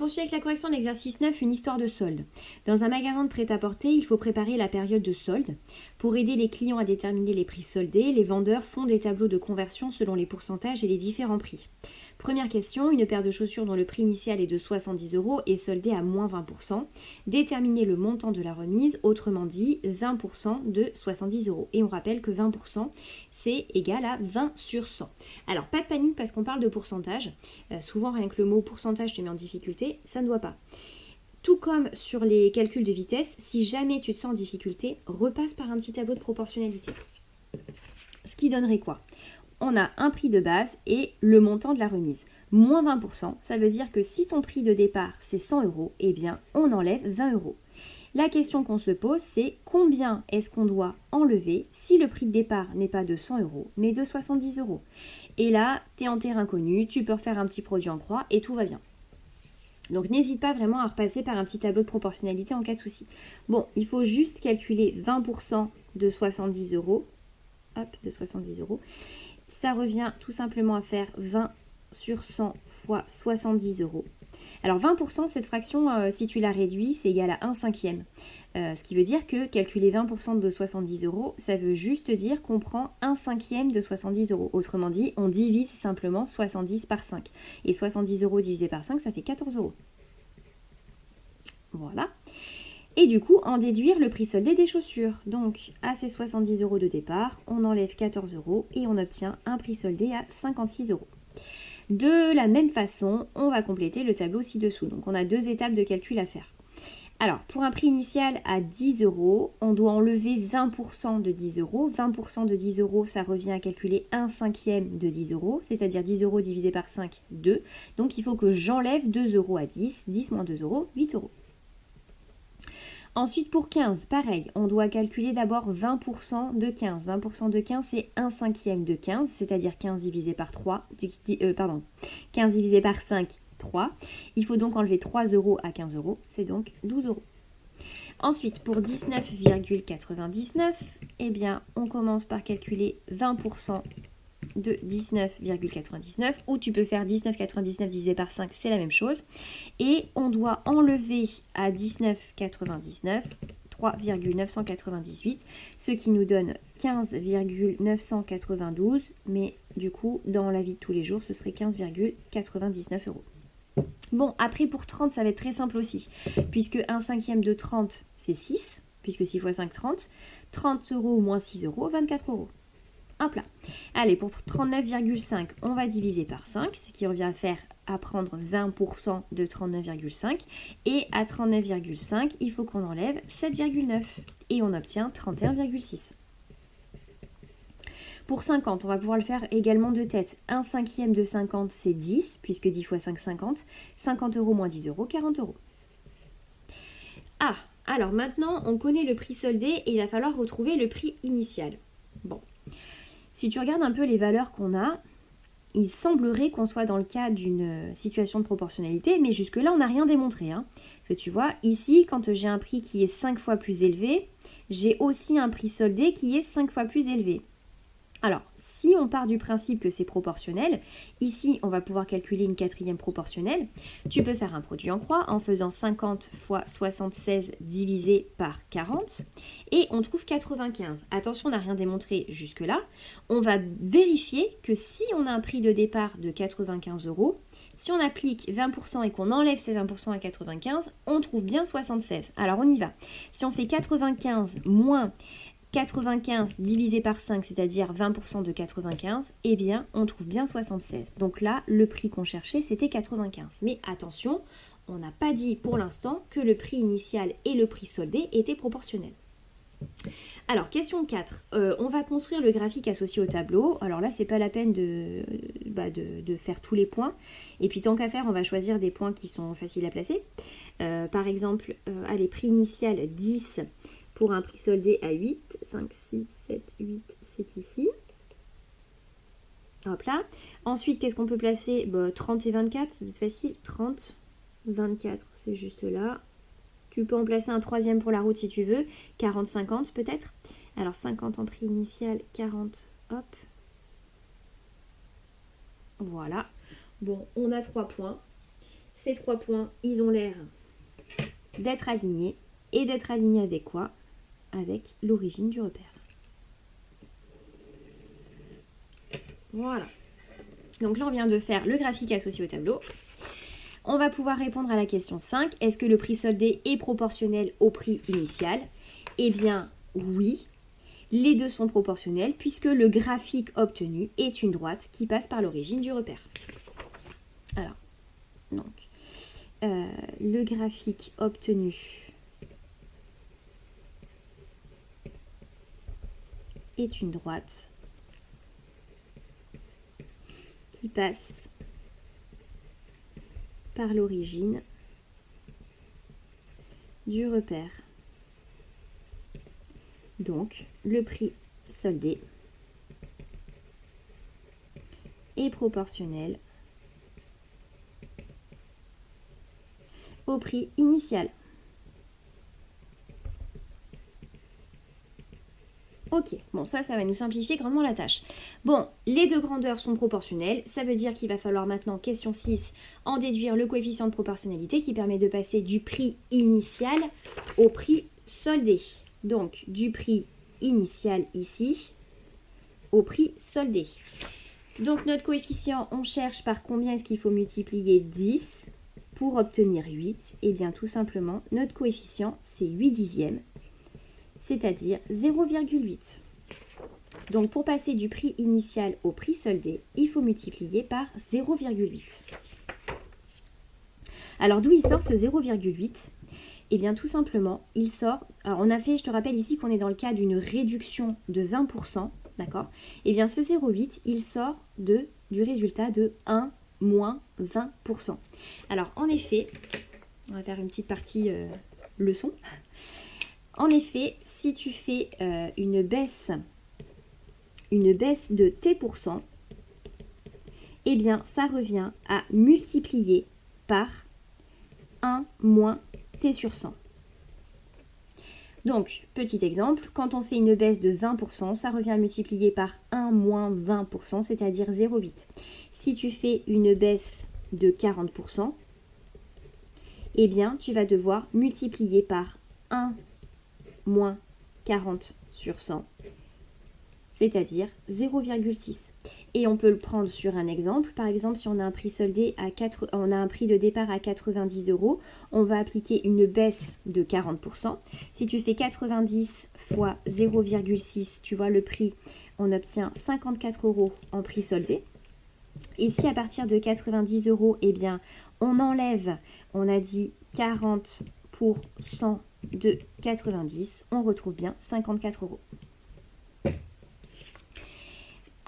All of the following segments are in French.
poursuit avec la correction de l'exercice 9, une histoire de solde. Dans un magasin de prêt-à-porter, il faut préparer la période de solde. Pour aider les clients à déterminer les prix soldés, les vendeurs font des tableaux de conversion selon les pourcentages et les différents prix. Première question, une paire de chaussures dont le prix initial est de 70 € est soldée à moins 20%. Déterminez le montant de la remise, autrement dit 20% de 70 €. Et on rappelle que 20% c'est égal à 20 sur 100. Alors pas de panique parce qu'on parle de pourcentage. Souvent rien que le mot pourcentage te met en difficulté, ça ne doit pas. Tout comme sur les calculs de vitesse, si jamais tu te sens en difficulté, repasse par un petit tableau de proportionnalité. Ce qui donnerait quoi ? On a un prix de base et le montant de la remise. Moins 20%, ça veut dire que si ton prix de départ c'est 100 €, eh bien on enlève 20 €. La question qu'on se pose, c'est combien est-ce qu'on doit enlever si le prix de départ n'est pas de 100 € mais de 70 €. Et là, tu es en terrain connu, tu peux refaire un petit produit en croix et tout va bien. Donc n'hésite pas vraiment à repasser par un petit tableau de proportionnalité en cas de souci. Bon, il faut juste calculer 20% de 70 €. Hop, de 70 €. Ça revient tout simplement à faire 20 sur 100 fois 70 €. Alors 20%, cette fraction, si tu la réduis, c'est égal à 1/5. Ce qui veut dire que calculer 20% de 70 €, ça veut juste dire qu'on prend 1/5 de 70 €. Autrement dit, on divise simplement 70 par 5. Et 70 € divisé par 5, ça fait 14 €. Voilà. Et du coup, en déduire le prix soldé des chaussures. Donc, à ces 70 € de départ, on enlève 14 € et on obtient un prix soldé à 56 €. De la même façon, on va compléter le tableau ci-dessous. Donc, on a 2 étapes de calcul à faire. Alors, pour un prix initial à 10 €, on doit enlever 20% de 10 €. 20% de 10 €, ça revient à calculer 1/5 de 10 €, c'est-à-dire 10 € divisé par 5, 2. Donc, il faut que j'enlève 2 € à 10. 10 moins 2 €, 8 €. Ensuite, pour 15, pareil, on doit calculer d'abord 20% de 15. 20% de 15, c'est 1/5 de 15, c'est-à-dire 15 divisé par 3, 15 divisé par 5, 3. Il faut donc enlever 3 € à 15 €, c'est donc 12 €. Ensuite, pour 19,99, eh bien, on commence par calculer 20% de 19,99, ou tu peux faire 19,99 divisé par 5, c'est la même chose. Et on doit enlever à 19,99 3,998, ce qui nous donne 15,992, mais du coup, dans la vie de tous les jours, ce serait 15,99 €. Bon, après pour 30, ça va être très simple aussi, puisque 1/5 de 30, c'est 6, puisque 6 fois 5, 30. 30 € moins 6 €, 24 €. Hop là. Allez, pour 39,5, on va diviser par 5, ce qui revient à prendre 20% de 39,5. Et à 39,5, il faut qu'on enlève 7,9. Et on obtient 31,6. Pour 50, on va pouvoir le faire également de tête. 1/5 de 50, c'est 10, puisque 10 fois 5, 50. 50 € moins 10 €, 40 €. Ah, alors maintenant, on connaît le prix soldé et il va falloir retrouver le prix initial. Bon. Si tu regardes un peu les valeurs qu'on a, il semblerait qu'on soit dans le cas d'une situation de proportionnalité, mais jusque-là, on n'a rien démontré. Parce que tu vois, ici, quand j'ai un prix qui est 5 fois plus élevé, j'ai aussi un prix soldé qui est 5 fois plus élevé. Alors, si on part du principe que c'est proportionnel, ici, on va pouvoir calculer une 4e proportionnelle. Tu peux faire un produit en croix en faisant 50 fois 76 divisé par 40 et on trouve 95. Attention, on n'a rien démontré jusque-là. On va vérifier que si on a un prix de départ de 95 €, si on applique 20% et qu'on enlève ces 20% à 95, on trouve bien 76. Alors, on y va. Si on fait 95 moins 95 divisé par 5, c'est-à-dire 20% de 95, eh bien, on trouve bien 76. Donc là, le prix qu'on cherchait, c'était 95. Mais attention, on n'a pas dit pour l'instant que le prix initial et le prix soldé étaient proportionnels. Alors, question 4. On va construire le graphique associé au tableau. Alors là, c'est pas la peine de faire tous les points. Et puis, tant qu'à faire, on va choisir des points qui sont faciles à placer. Par exemple, allez, prix initial 10 pour un prix soldé à 8. 5, 6, 7, 8, c'est ici. Hop là. Ensuite, qu'est-ce qu'on peut placer 30 et 24, c'est facile. 30, 24, c'est juste là. Tu peux en placer un 3e pour la route si tu veux. 40, 50 peut-être. Alors 50 en prix initial, 40, hop. Voilà. Bon, on a 3 points. ces 3 points, ils ont l'air d'être alignés. Et d'être alignés avec quoi? Avec l'origine du repère. Voilà. Donc là, on vient de faire le graphique associé au tableau. On va pouvoir répondre à la question 5. Est-ce que le prix soldé est proportionnel au prix initial? Eh bien, oui. Les deux sont proportionnels puisque le graphique obtenu est une droite qui passe par l'origine du repère. Alors, donc, le graphique obtenu est une droite qui passe par l'origine du repère. Donc, le prix soldé est proportionnel au prix initial. Ok, bon ça va nous simplifier grandement la tâche. Bon, les deux grandeurs sont proportionnelles, ça veut dire qu'il va falloir maintenant, question 6, en déduire le coefficient de proportionnalité qui permet de passer du prix initial au prix soldé. Donc, du prix initial ici au prix soldé. Donc, notre coefficient, on cherche par combien est-ce qu'il faut multiplier 10 pour obtenir 8. Eh bien, tout simplement, notre coefficient, c'est 8 dixièmes, c'est-à-dire 0,8. Donc, pour passer du prix initial au prix soldé, il faut multiplier par 0,8. Alors, d'où il sort ce 0,8 ? Eh bien, tout simplement, il sort... Alors, on a fait, je te rappelle ici qu'on est dans le cas d'une réduction de 20%, d'accord ? Eh bien, ce 0,8, il sort du résultat de 1 moins 20%. Alors, en effet, on va faire une petite partie leçon. En effet, si tu fais une baisse de t%, eh bien, ça revient à multiplier par 1 moins t sur 100. Donc, petit exemple, quand on fait une baisse de 20%, ça revient à multiplier par 1 moins 20%, c'est-à-dire 0,8. Si tu fais une baisse de 40%, eh bien, tu vas devoir multiplier par 1 moins 40 sur 100, c'est-à-dire 0,6. Et on peut le prendre sur un exemple. Par exemple, si on a un prix soldé on a un prix de départ à 90 €, on va appliquer une baisse de 40%. Si tu fais 90 fois 0,6, tu vois le prix, on obtient 54 € en prix soldé. Et si à partir de 90 €, eh bien, on enlève, on a dit 40 pour 100 de 90, on retrouve bien 54 €.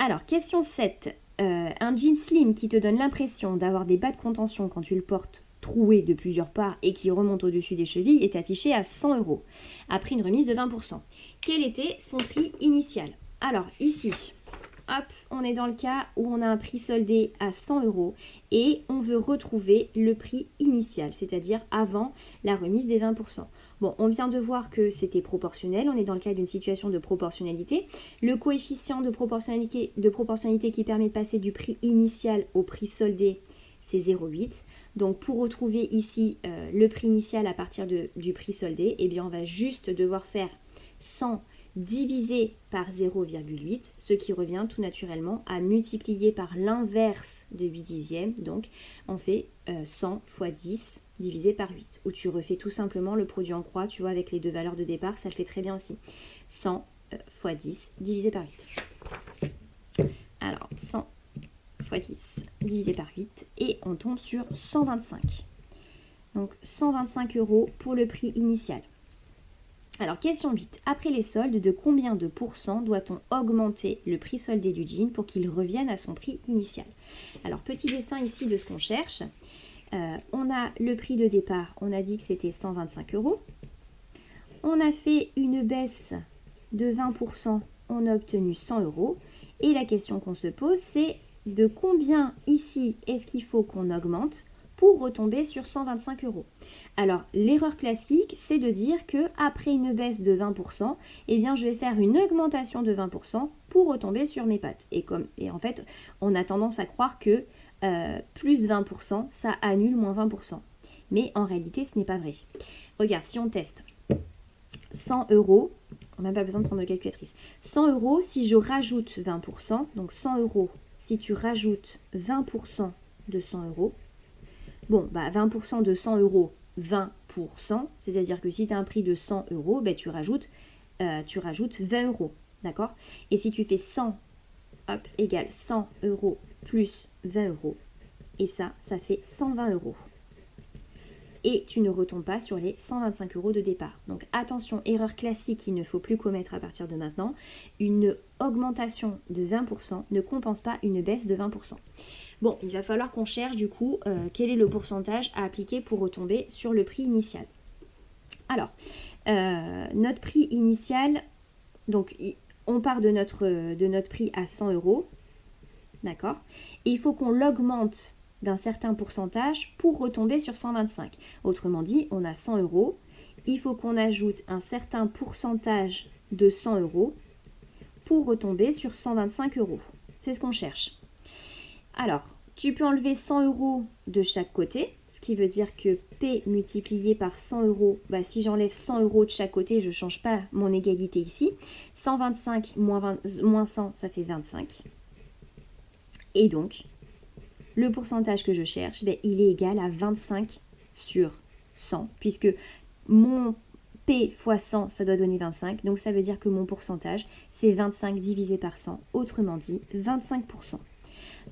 Alors, question 7. Un jean slim qui te donne l'impression d'avoir des bas de contention quand tu le portes troué de plusieurs parts et qui remonte au-dessus des chevilles est affiché à 100 € après une remise de 20%. Quel était son prix initial? Alors, ici, hop, on est dans le cas où on a un prix soldé à 100 € et on veut retrouver le prix initial, c'est-à-dire avant la remise des 20%. Bon, on vient de voir que c'était proportionnel, on est dans le cas d'une situation de proportionnalité. Le coefficient de proportionnalité qui permet de passer du prix initial au prix soldé, c'est 0,8. Donc pour retrouver ici le prix initial à partir du prix soldé, eh bien on va juste devoir faire 100 divisé par 0,8, ce qui revient tout naturellement à multiplier par l'inverse de 8 dixièmes. Donc on fait 100 fois 10 divisé par 8, où tu refais tout simplement le produit en croix, tu vois, avec les deux valeurs de départ, ça le fait très bien aussi. 100 fois 10 divisé par 8. Alors, 100 fois 10 divisé par 8, et on tombe sur 125. Donc, 125 € pour le prix initial. Alors, question 8. Après les soldes, de combien de pourcents doit-on augmenter le prix soldé du jean pour qu'il revienne à son prix initial? Alors, petit dessin ici de ce qu'on cherche. On a le prix de départ, on a dit que c'était 125 €. On a fait une baisse de 20%, on a obtenu 100 €. Et la question qu'on se pose, c'est de combien ici est-ce qu'il faut qu'on augmente pour retomber sur 125 €. Alors, l'erreur classique, c'est de dire que après une baisse de 20%, eh bien, je vais faire une augmentation de 20% pour retomber sur mes pattes. Et en fait, on a tendance à croire que plus 20%, ça annule moins 20%. Mais en réalité, ce n'est pas vrai. Regarde, si on teste 100 euros, on n'a même pas besoin de prendre de calculatrice. 100 euros, si je rajoute 20%, donc 100 euros, si tu rajoutes 20% de 100 euros, bon, bah 20% de 100 euros, 20%, c'est-à-dire que si tu as un prix de 100 euros, bah, tu rajoutes 20 euros, d'accord? Et si tu fais 100, hop, égale 100 euros plus 20 euros, et ça fait 120 euros. Et tu ne retombes pas sur les 125 euros de départ. Donc attention, erreur classique qu'il ne faut plus commettre à partir de maintenant, une augmentation de 20% ne compense pas une baisse de 20%. Bon, il va falloir qu'on cherche du coup quel est le pourcentage à appliquer pour retomber sur le prix initial. Alors, notre prix initial, donc on part de notre prix à 100 euros, d'accord? Et il faut qu'on l'augmente d'un certain pourcentage pour retomber sur 125. Autrement dit, on a 100 euros, il faut qu'on ajoute un certain pourcentage de 100 euros pour retomber sur 125 euros. C'est ce qu'on cherche. Alors, tu peux enlever 100 euros de chaque côté, ce qui veut dire que P multiplié par 100 euros, bah, si j'enlève 100 euros de chaque côté, je ne change pas mon égalité ici. 125 moins 100, ça fait 25. Et donc, le pourcentage que je cherche, ben, il est égal à 25 sur 100, puisque mon P fois 100, ça doit donner 25. Donc ça veut dire que mon pourcentage, c'est 25 divisé par 100, autrement dit 25%.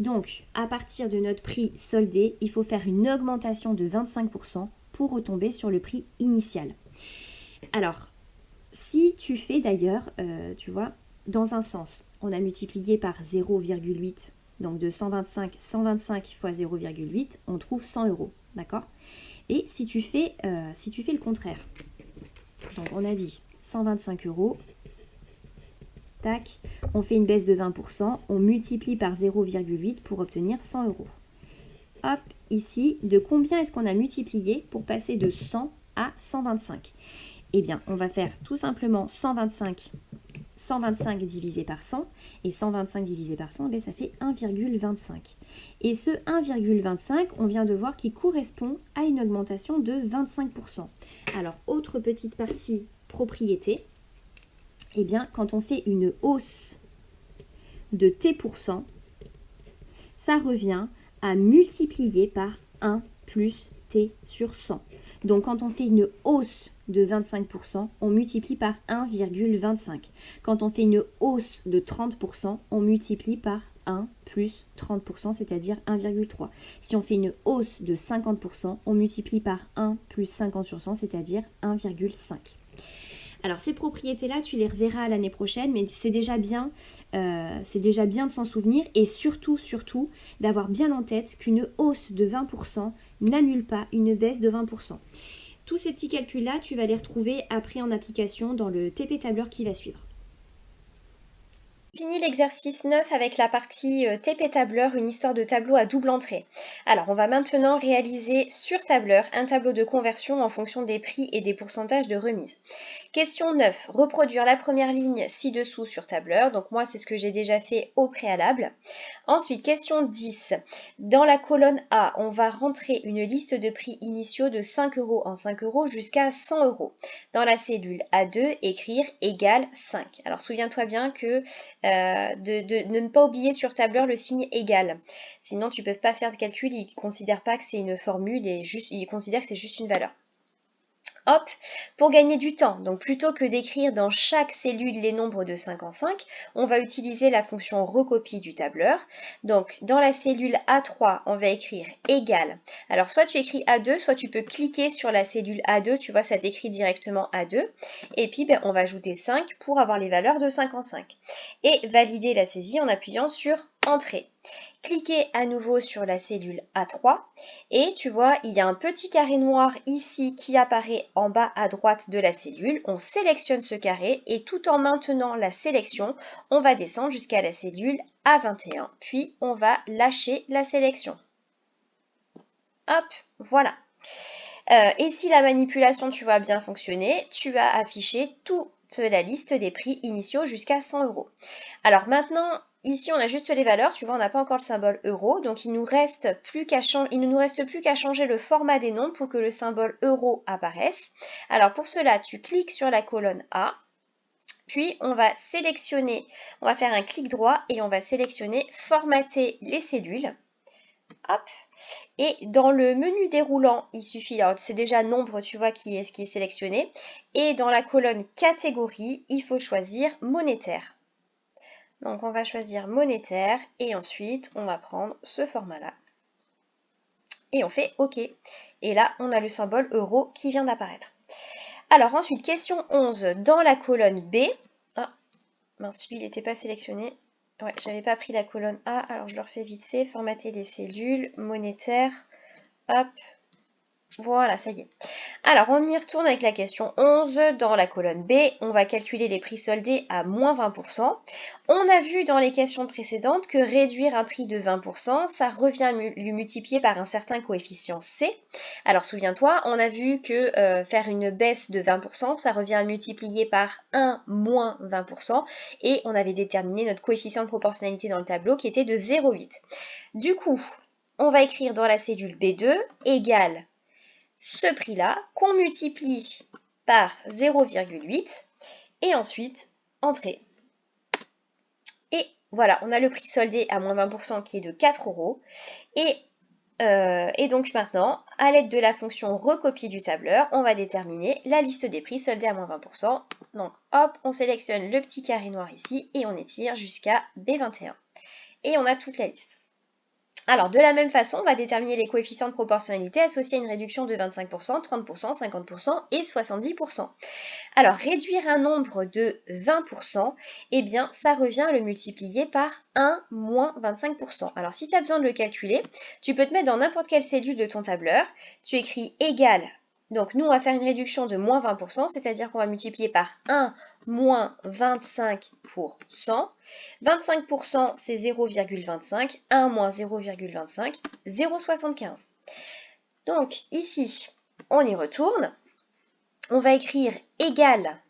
Donc, à partir de notre prix soldé, il faut faire une augmentation de 25% pour retomber sur le prix initial. Alors, si tu fais d'ailleurs, tu vois, dans un sens, on a multiplié par 0,8, donc de 125 fois 0,8, on trouve 100 euros, d'accord? Et si tu fais le contraire, donc on a dit 125 euros, tac, on fait une baisse de 20%, on multiplie par 0,8 pour obtenir 100 euros. Hop, ici, de combien est-ce qu'on a multiplié pour passer de 100 à 125? Eh bien, on va faire tout simplement 125 divisé par 100, et 125 divisé par 100, ça fait 1,25. Et ce 1,25, on vient de voir qu'il correspond à une augmentation de 25%. Alors, autre petite partie propriété, eh bien, quand on fait une hausse de T%, ça revient à multiplier par 1 plus T sur 100. Donc, quand on fait une hausse de 25%, on multiplie par 1,25. Quand on fait une hausse de 30%, on multiplie par 1 plus 30%, c'est-à-dire 1,3. Si on fait une hausse de 50%, on multiplie par 1 plus 50 sur 100, c'est-à-dire 1,5. Alors ces propriétés-là, tu les reverras l'année prochaine, mais c'est déjà bien de s'en souvenir et surtout d'avoir bien en tête qu'une hausse de 20% n'annule pas une baisse de 20%. Tous ces petits calculs-là, tu vas les retrouver après en application dans le TP tableur qui va suivre. Fini l'exercice 9 avec la partie TP tableur, une histoire de tableau à double entrée. Alors, on va maintenant réaliser sur tableur un tableau de conversion en fonction des prix et des pourcentages de remise. Question 9, reproduire la première ligne ci-dessous sur tableur. Donc moi, c'est ce que j'ai déjà fait au préalable. Ensuite, question 10, dans la colonne A, on va rentrer une liste de prix initiaux de 5 euros en 5 euros jusqu'à 100 euros. Dans la cellule A2, écrire égale 5. Alors, souviens-toi bien que de ne pas oublier sur tableur le signe égal. Sinon, tu ne peux pas faire de calcul, il ne considère pas que c'est une formule, il considère que c'est juste une valeur. Hop, pour gagner du temps, donc plutôt que d'écrire dans chaque cellule les nombres de 5 en 5, on va utiliser la fonction recopie du tableur. Donc dans la cellule A3, on va écrire égal. Alors soit tu écris A2, soit tu peux cliquer sur la cellule A2, tu vois ça t'écrit directement A2. Et puis on va ajouter 5 pour avoir les valeurs de 5 en 5. Et valider la saisie en appuyant sur Entrée. Cliquez à nouveau sur la cellule A3 et tu vois, il y a un petit carré noir ici qui apparaît en bas à droite de la cellule. On sélectionne ce carré et tout en maintenant la sélection, on va descendre jusqu'à la cellule A21. Puis, on va lâcher la sélection. Hop, voilà. Et si la manipulation, tu vois, bien fonctionner, tu vas afficher toute la liste des prix initiaux jusqu'à 100 euros. Alors maintenant, ici on a juste les valeurs, tu vois, on n'a pas encore le symbole euro, donc il ne nous reste plus qu'à changer le format des nombres pour que le symbole euro apparaisse. Alors pour cela, tu cliques sur la colonne A, puis on va sélectionner, on va faire un clic droit et on va sélectionner formater les cellules. Hop. Et dans le menu déroulant, il suffit, alors c'est déjà nombre, tu vois, qui est sélectionné. Et dans la colonne catégorie, il faut choisir monétaire. Donc on va choisir monétaire et ensuite on va prendre ce format-là. Et on fait OK. Et là, on a le symbole euro qui vient d'apparaître. Alors ensuite, question 11, dans la colonne B. Ah, mince, lui, il n'était pas sélectionné. Ouais, j'avais pas pris la colonne A, alors je le refais vite fait. Formater les cellules, monétaire, hop, voilà, ça y est. Alors, on y retourne avec la question 11. Dans la colonne B, on va calculer les prix soldés à moins 20%. On a vu dans les questions précédentes que réduire un prix de 20%, ça revient à lui multiplier par un certain coefficient C. Alors, souviens-toi, on a vu que faire une baisse de 20%, ça revient à multiplier par 1 moins 20%. Et on avait déterminé notre coefficient de proportionnalité dans le tableau qui était de 0,8. Du coup, on va écrire dans la cellule B2 égale ce prix-là qu'on multiplie par 0,8 et ensuite entrée. Et voilà, on a le prix soldé à moins 20% qui est de 4 euros. Et donc maintenant, à l'aide de la fonction recopier du tableur, on va déterminer la liste des prix soldés à moins 20%. Donc hop, on sélectionne le petit carré noir ici et on étire jusqu'à B21. Et on a toute la liste. Alors, de la même façon, on va déterminer les coefficients de proportionnalité associés à une réduction de 25%, 30%, 50% et 70%. Alors, réduire un nombre de 20%, eh bien, ça revient à le multiplier par 1 moins 25%. Alors, si tu as besoin de le calculer, tu peux te mettre dans n'importe quelle cellule de ton tableur. Tu écris égal. Donc, nous, on va faire une réduction de moins 20%, c'est-à-dire qu'on va multiplier par 1 moins 25%. 25%, c'est 0,25. 1 moins 0,25, 0,75. Donc, ici, on y retourne. On va écrire égal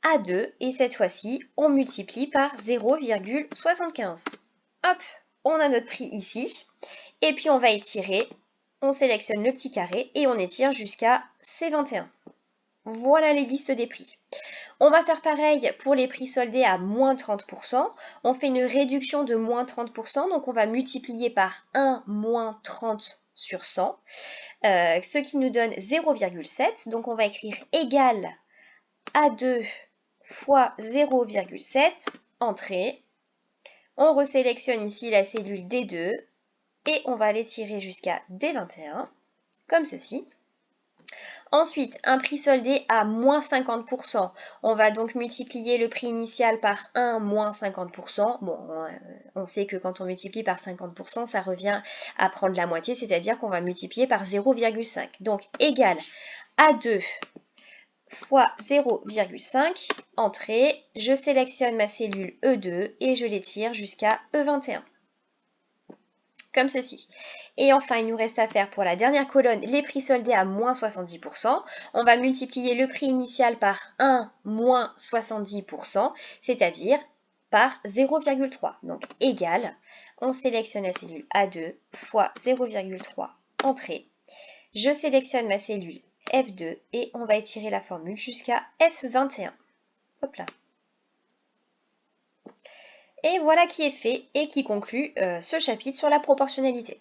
à 2 et cette fois-ci, on multiplie par 0,75. Hop, on a notre prix ici. Et puis, on va étirer. On sélectionne le petit carré et on étire jusqu'à C21. Voilà les listes des prix. On va faire pareil pour les prix soldés à moins 30%. On fait une réduction de moins 30%, donc on va multiplier par 1 moins 30 sur 100, ce qui nous donne 0,7. Donc on va écrire égal à 2 fois 0,7, entrée. On resélectionne ici la cellule D2 et on va l'étirer jusqu'à D21, comme ceci. Ensuite, un prix soldé à moins 50%. On va donc multiplier le prix initial par 1 moins 50%. Bon, on sait que quand on multiplie par 50%, ça revient à prendre la moitié, c'est-à-dire qu'on va multiplier par 0,5. Donc, égal à 2 fois 0,5, entrée. Je sélectionne ma cellule E2 et je l'étire jusqu'à E21. Comme ceci. Et enfin, il nous reste à faire pour la dernière colonne les prix soldés à moins 70%. On va multiplier le prix initial par 1 moins 70%, c'est-à-dire par 0,3. Donc égal, on sélectionne la cellule A2 fois 0,3, entrée. Je sélectionne ma cellule F2 et on va étirer la formule jusqu'à F21. Hop là. Et voilà qui est fait et qui conclut ce chapitre sur la proportionnalité.